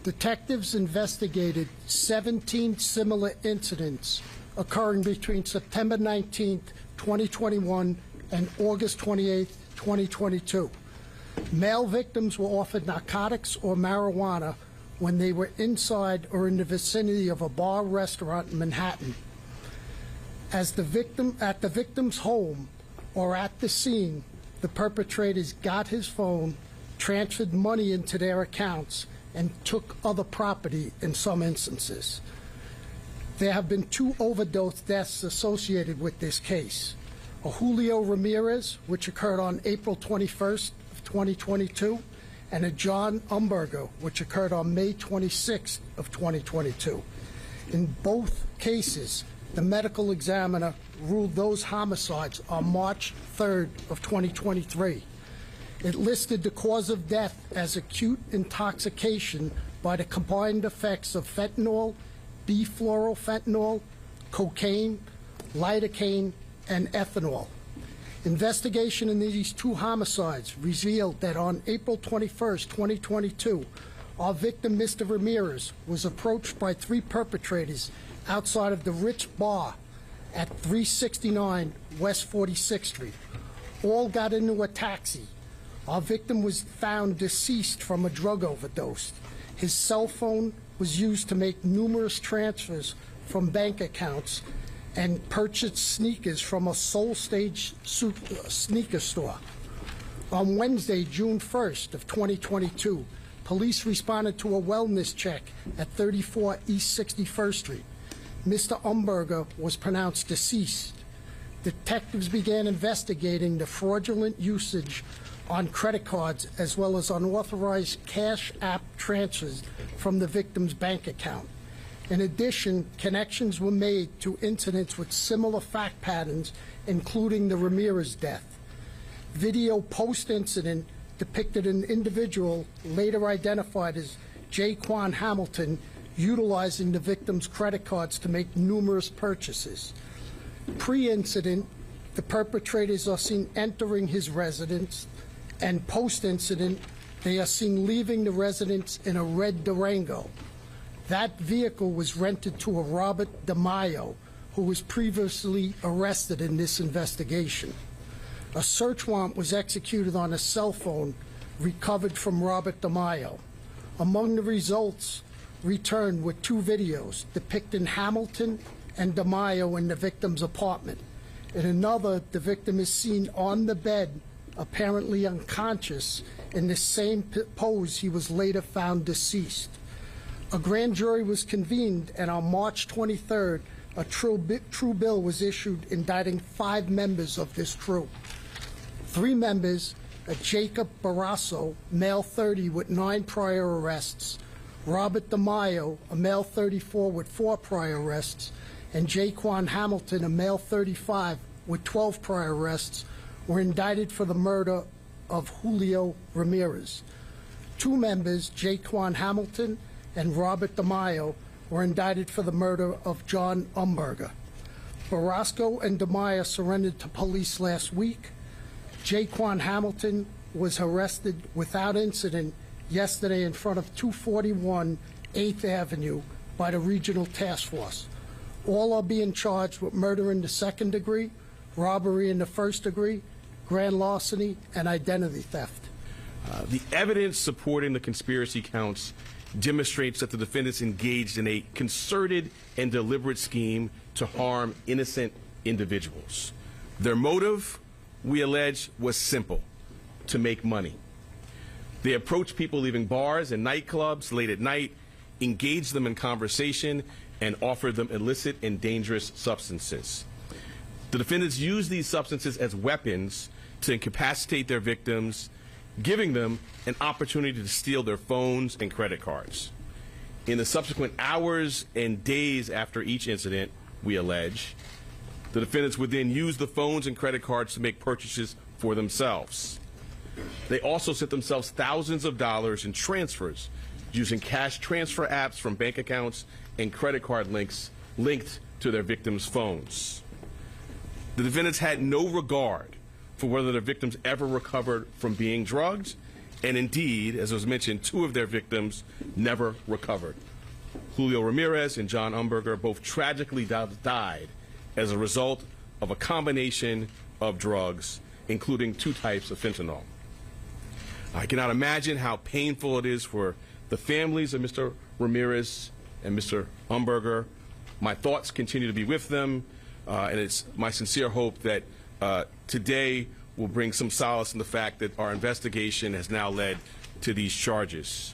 Detectives investigated 17 similar incidents occurring between September 19, 2021 and August 28, 2022. Male victims were offered narcotics or marijuana when they were inside or in the vicinity of a bar or restaurant in Manhattan. At the victim's home or at the scene, the perpetrators got his phone, transferred money into their accounts, and took other property in some instances. There have been 2 overdose deaths associated with this case. A Julio Ramirez, which occurred on April 21st of 2022, and a John Umberger, which occurred on May 26th of 2022. In both cases, the medical examiner ruled those homicides on March 3rd of 2023. It listed the cause of death as acute intoxication by the combined effects of fentanyl, bifluorofentanyl, cocaine, lidocaine, and ethanol. Investigation in these 2 homicides revealed that on April 21st, 2022, our victim, Mr. Ramirez, was approached by 3 perpetrators outside of the Ritz Bar at 369 West 46th Street. All got into a taxi. Our victim was found deceased from a drug overdose. His cell phone was used to make numerous transfers from bank accounts and purchased sneakers from a Soul Stage sneaker store. On Wednesday, June 1st of 2022, police responded to a wellness check at 34 East 61st Street. Mr. Umberger was pronounced deceased. Detectives began investigating the fraudulent usage on credit cards as well as unauthorized cash app transfers from the victim's bank account. In addition, connections were made to incidents with similar fact patterns, including the Ramirez death. Video post-incident depicted an individual later identified as Jaquan Hamilton utilizing the victim's credit cards to make numerous purchases. Pre-incident, the perpetrators are seen entering his residence, and post-incident, they are seen leaving the residence in a red Durango. That vehicle was rented to a Robert DeMaio, who was previously arrested in this investigation. A search warrant was executed on a cell phone recovered from Robert DeMaio. Among the results returned were 2 videos depicting Hamilton and DeMaio in the victim's apartment. In another, the victim is seen on the bed, apparently unconscious, in the same pose he was later found deceased. A grand jury was convened, and on March 23rd, a true bill was issued indicting 5 members of this crew. 3 members, a Jacob Barrasso, male 30 with 9 prior arrests, Robert DeMaio, a male 34 with 4 prior arrests, and Jaquan Hamilton, a male 35 with 12 prior arrests, were indicted for the murder of Julio Ramirez. 2 members, Jaquan Hamilton and Robert DeMaio, were indicted for the murder of John Umberger. Barrasso and DeMaio surrendered to police last week. Jaquan Hamilton was arrested without incident yesterday in front of 241 8th Avenue by the Regional Task Force. All are being charged with murder in the 2nd degree, robbery in the 1st degree, grand larceny, and identity theft. The evidence supporting the conspiracy counts demonstrates that the defendants engaged in a concerted and deliberate scheme to harm innocent individuals. Their motive, we allege, was simple: to make money. They approached people leaving bars and nightclubs late at night, engaged them in conversation, and offered them illicit and dangerous substances. The defendants used these substances as weapons to incapacitate their victims, giving them an opportunity to steal their phones and credit cards. In the subsequent hours and days after each incident, we allege, the defendants would then use the phones and credit cards to make purchases for themselves. They also sent themselves thousands of dollars in transfers using cash transfer apps from bank accounts and credit card links linked to their victims' phones. The defendants had no regard for whether their victims ever recovered from being drugged, And indeed, as was mentioned, 2 of their victims never recovered. Julio Ramirez and John Umberger both tragically died as a result of a combination of drugs, including 2 types of fentanyl. I cannot imagine how painful it is for the families of Mr. Ramirez and Mr. Umberger. My thoughts continue to be with them, and it's my sincere hope that today will bring some solace in the fact that our investigation has now led to these charges.